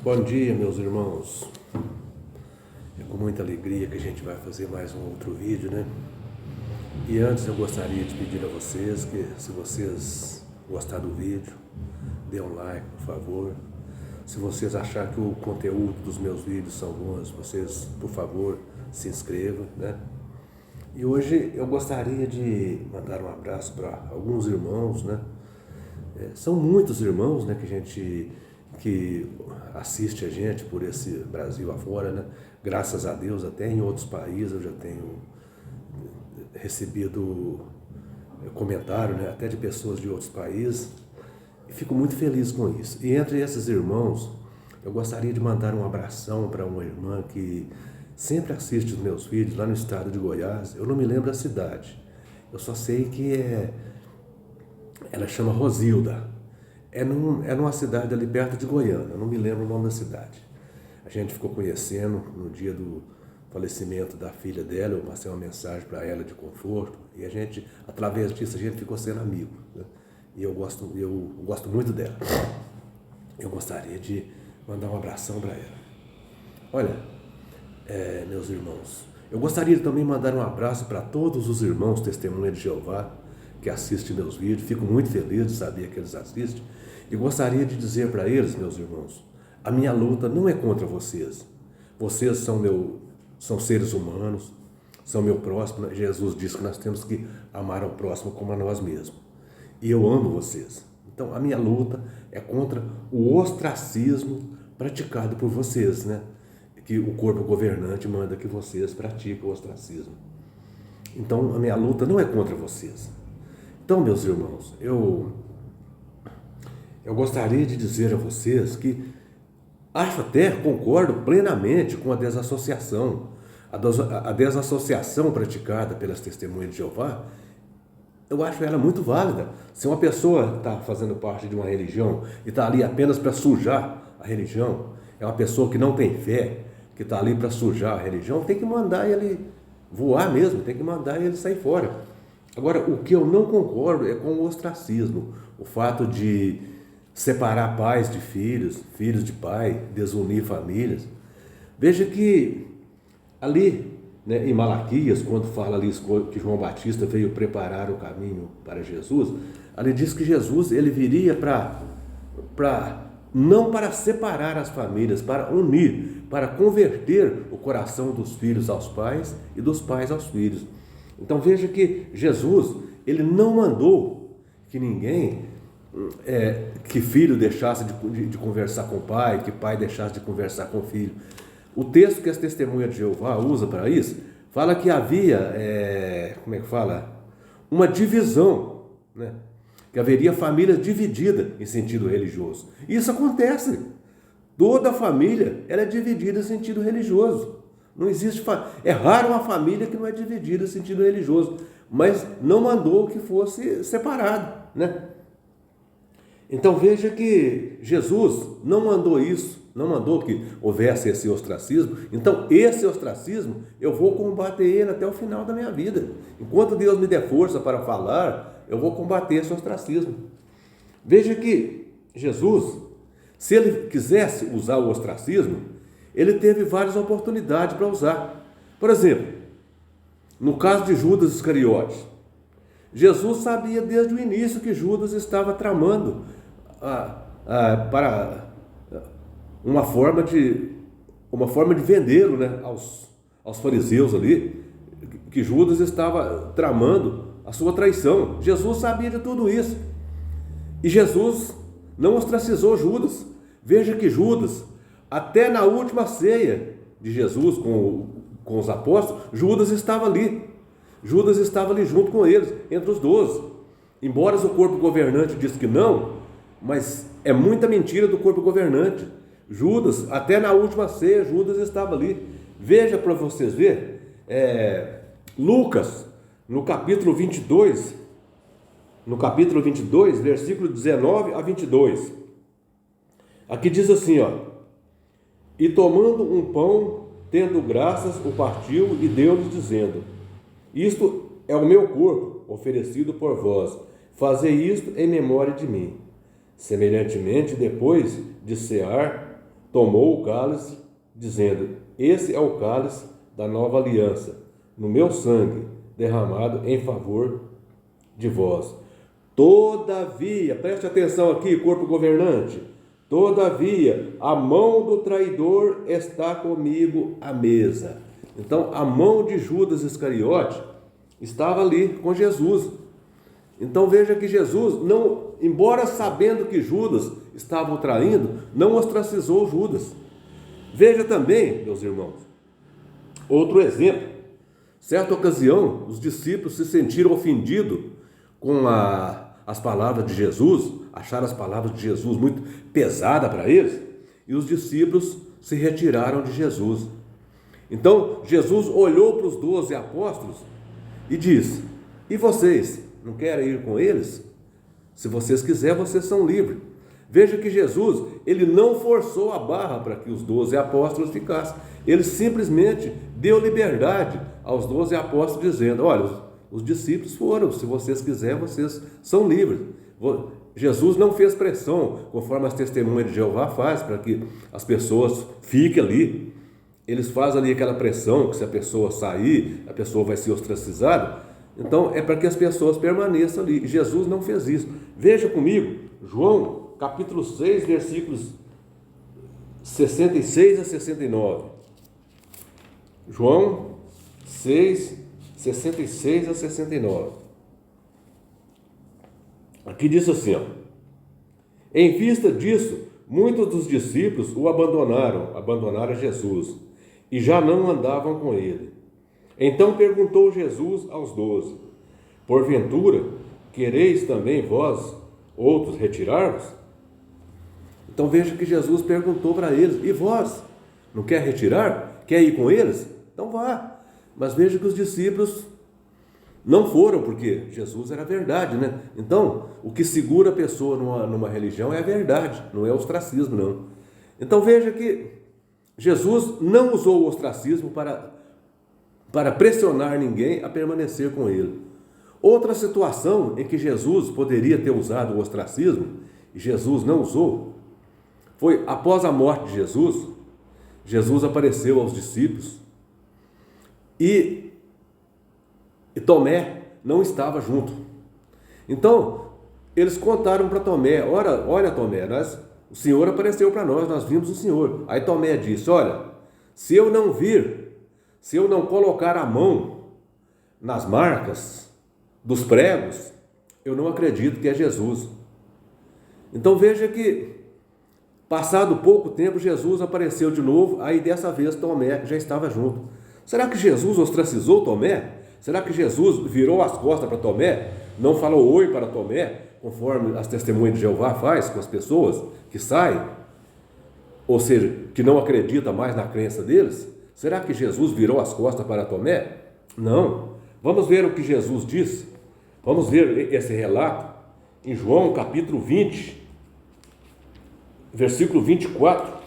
Bom dia, meus irmãos. É com muita alegria que a gente vai fazer mais um outro vídeo, né? E antes eu gostaria de pedir a vocês que, se vocês gostaram do vídeo, dê um like, por favor. Se vocês acharem que o conteúdo dos meus vídeos são bons, vocês, por favor, se inscrevam, né? E hoje eu gostaria de mandar um abraço para alguns irmãos, né? São muitos irmãos, né, que assiste a gente por esse Brasil afora, né? Graças a Deus, até em outros países eu já tenho recebido comentário, né, até de pessoas de outros países, e fico muito feliz com isso. E entre esses irmãos, eu gostaria de mandar um abração para uma irmã que sempre assiste os meus vídeos lá no estado de Goiás. Eu não me lembro a cidade, eu só sei que ela chama Rosilda. É numa cidade ali perto de Goiânia, eu não me lembro o nome da cidade. A gente ficou conhecendo no dia do falecimento da filha dela, eu passei uma mensagem para ela de conforto, e a gente, através disso, a gente ficou sendo amigo, né? E eu gosto muito dela. Eu gostaria de mandar um abração para ela. Olha, meus irmãos, eu gostaria de também mandar um abraço para todos os irmãos Testemunha de Jeová que assistem meus vídeos. Fico muito feliz de saber que eles assistem. E gostaria de dizer para eles, meus irmãos, a minha luta não é contra vocês. Vocês são seres humanos, são meu próximo. Jesus disse que nós temos que amar ao próximo como a nós mesmos. E eu amo vocês. Então a minha luta é contra o ostracismo praticado por vocês, né? Que o corpo governante manda que vocês pratiquem o ostracismo. Então a minha luta não é contra vocês. Então, meus irmãos, eu gostaria de dizer a vocês que concordo plenamente com a desassociação. A desassociação praticada pelas Testemunhas de Jeová, eu acho ela muito válida. Se uma pessoa está fazendo parte de uma religião e está ali apenas para sujar a religião, é uma pessoa que não tem fé, que está ali para sujar a religião, tem que mandar ele voar mesmo, tem que mandar ele sair fora. Agora, o que eu não concordo é com o ostracismo, o fato de separar pais de filhos, filhos de pai, desunir famílias. Veja que ali, né, em Malaquias, quando fala ali que João Batista veio preparar o caminho para Jesus, ali diz que Jesus ele viria não para separar as famílias, para unir, para converter o coração dos filhos aos pais e dos pais aos filhos. Então veja que Jesus, ele não mandou que que filho deixasse de conversar com o pai, que pai deixasse de conversar com o filho. O texto que as Testemunhas de Jeová usa para isso, fala que havia, uma divisão, né? Que haveria famílias divididas em sentido religioso. Isso acontece. Toda família ela é dividida em sentido religioso. Não existe, é raro uma família que não é dividida em sentido religioso, mas não mandou que fosse separado, né? Então veja que Jesus não mandou isso, não mandou que houvesse esse ostracismo. Então esse ostracismo eu vou combater ele até o final da minha vida. Enquanto Deus me der força para falar, eu vou combater esse ostracismo. Veja que Jesus, se ele quisesse usar o ostracismo, ele teve várias oportunidades para usar. Por exemplo, no caso de Judas Iscariotes, Jesus sabia desde o início que Judas estava tramando para uma forma de vendê-lo, né, aos fariseus ali, que Judas estava tramando a sua traição. Jesus sabia de tudo isso. E Jesus não ostracizou Judas. Veja que Judas, até na última ceia de Jesus com os apóstolos, Judas estava ali. Judas estava ali junto com eles, entre os 12. Embora o corpo governante disse que não, mas é muita mentira do corpo governante. Judas, até na última ceia, Judas estava ali. Veja para vocês verem, Lucas, no capítulo 22, versículo 19 a 22. Aqui diz assim, ó: E tomando um pão, tendo graças, o partiu e deu-lhes, dizendo: Isto é o meu corpo, oferecido por vós. Fazei isto em memória de mim. Semelhantemente, depois de cear, tomou o cálice, dizendo: esse é o cálice da nova aliança, no meu sangue, derramado em favor de vós. Todavia, preste atenção aqui, corpo governante, todavia, a mão do traidor está comigo à mesa. Então, a mão de Judas Iscariote estava ali com Jesus. Então, veja que Jesus, não, embora sabendo que Judas estava o traindo, não ostracizou Judas. Veja também, meus irmãos, outro exemplo. Certa ocasião, os discípulos se sentiram ofendidos com as palavras de Jesus, acharam as palavras de Jesus muito pesadas para eles, e os discípulos se retiraram de Jesus. Então, Jesus olhou para os 12 apóstolos e disse: e vocês, não querem ir com eles? Se vocês quiserem, vocês são livres. Veja que Jesus, ele não forçou a barra para que os 12 apóstolos ficassem. Ele simplesmente deu liberdade aos 12 apóstolos, dizendo: olha, os discípulos foram, se vocês quiserem, vocês são livres. Jesus não fez pressão, conforme as testemunhas de Jeová faz, para que as pessoas fiquem ali. Eles fazem ali aquela pressão, que se a pessoa sair, a pessoa vai ser ostracizada. Então, é para que as pessoas permaneçam ali. Jesus não fez isso. Veja comigo, João, capítulo 6, versículos 66 a 69. João 6, 66 a 69. Aqui diz assim, ó: em vista disso, muitos dos discípulos o abandonaram Jesus, e já não andavam com ele. Então perguntou Jesus aos 12: porventura, quereis também vós outros retirar-vos? Então veja que Jesus perguntou para eles: e vós? Não quer retirar? Quer ir com eles? Então vá. Mas veja que os discípulos não foram, porque Jesus era a verdade, né? Então, o que segura a pessoa numa religião é a verdade, não é o ostracismo, não. Então veja que Jesus não usou o ostracismo para pressionar ninguém a permanecer com ele. Outra situação em que Jesus poderia ter usado o ostracismo, e Jesus não usou, foi após a morte de Jesus. Jesus apareceu aos discípulos e Tomé não estava junto. Então, eles contaram para Tomé: olha Tomé, o Senhor apareceu para nós vimos o Senhor. Aí Tomé disse: olha, se eu não vir, se eu não colocar a mão nas marcas dos pregos, eu não acredito que é Jesus. Então veja que, passado pouco tempo, Jesus apareceu de novo, aí dessa vez Tomé já estava junto. Será que Jesus ostracizou Tomé? Será que Jesus virou as costas para Tomé? Não falou oi para Tomé, conforme as testemunhas de Jeová faz com as pessoas que saem? Ou seja, que não acreditam mais na crença deles? Será que Jesus virou as costas para Tomé? Não. Vamos ver o que Jesus disse. Vamos ver esse relato em João capítulo 20, versículo 24.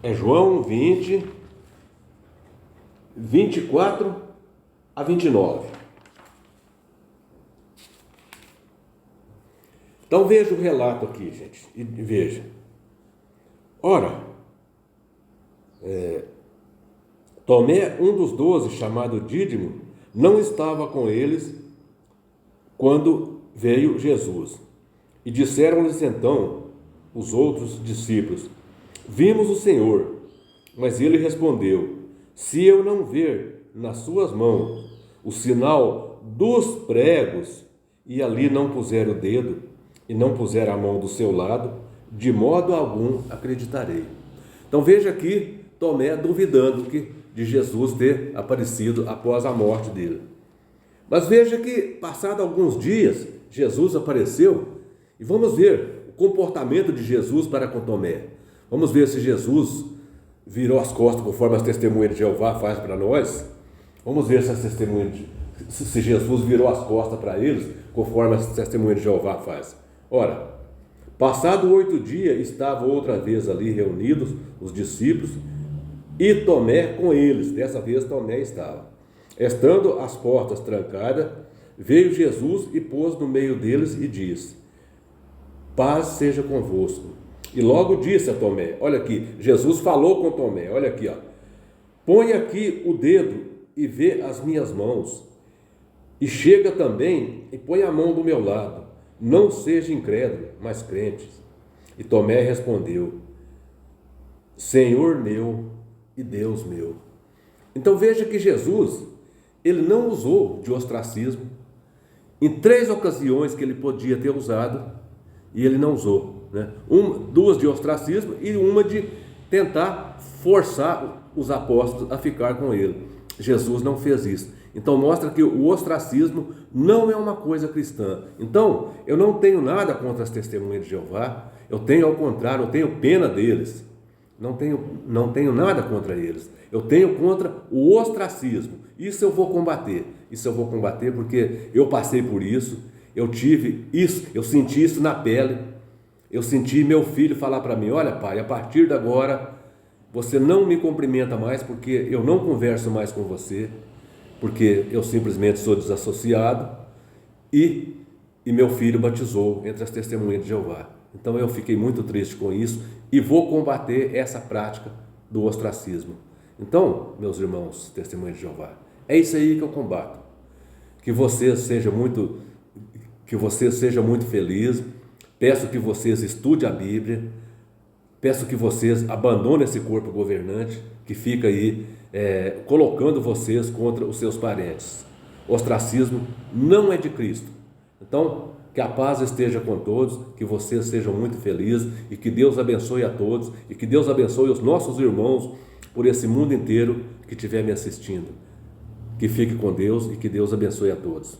É João 20, 24 a 29. Então veja o relato aqui, gente, e veja. Ora, Tomé, um dos 12, chamado Dídimo, não estava com eles quando veio Jesus. E disseram-lhes então os outros discípulos: vimos o Senhor. Mas ele respondeu: se eu não ver nas suas mãos o sinal dos pregos, e ali não puser o dedo, e não puser a mão do seu lado, de modo algum acreditarei. Então veja aqui Tomé duvidando de Jesus ter aparecido após a morte dele. Mas veja que, passado alguns dias, Jesus apareceu, e vamos ver o comportamento de Jesus para com Tomé. Vamos ver se Jesus virou as costas, conforme as testemunhas de Jeová faz para nós. Vamos ver se Jesus virou as costas para eles, conforme as testemunhas de Jeová faz. Ora, passado 8 dias, estavam outra vez ali reunidos os discípulos, e Tomé com eles. Dessa vez Tomé estava. Estando as portas trancadas, veio Jesus e pôs no meio deles e disse: paz seja convosco. E logo disse a Tomé, olha aqui, Jesus falou com Tomé, olha aqui, ó, põe aqui o dedo e vê as minhas mãos, e chega também e põe a mão do meu lado, não seja incrédulo, mas crente. E Tomé respondeu, Senhor meu e Deus meu. Então veja que Jesus, ele não usou de ostracismo. Em 3 ocasiões que ele podia ter usado, e ele não usou, né? 2 de ostracismo e uma de tentar forçar os apóstolos a ficar com ele. Jesus não fez isso. Então mostra que o ostracismo não é uma coisa cristã. Então eu não tenho nada contra as testemunhas de Jeová, eu tenho ao contrário, eu tenho pena deles. Não tenho nada contra eles. Eu tenho contra o ostracismo. Isso eu vou combater. Isso eu vou combater porque eu passei por isso. Eu tive isso, eu senti isso na pele. Eu senti meu filho falar para mim, olha pai, a partir de agora você não me cumprimenta mais porque eu não converso mais com você, porque eu simplesmente sou desassociado. E meu filho batizou entre as testemunhas de Jeová. Então eu fiquei muito triste com isso e vou combater essa prática do ostracismo. Então, meus irmãos, testemunhas de Jeová, é isso aí que eu combato. Que você seja muito feliz. Peço que vocês estudem a Bíblia. Peço que vocês abandonem esse corpo governante que fica aí colocando vocês contra os seus parentes. O ostracismo não é de Cristo. Então, que a paz esteja com todos, que vocês sejam muito felizes e que Deus abençoe a todos e que Deus abençoe os nossos irmãos por esse mundo inteiro que estiver me assistindo. Que fique com Deus e que Deus abençoe a todos.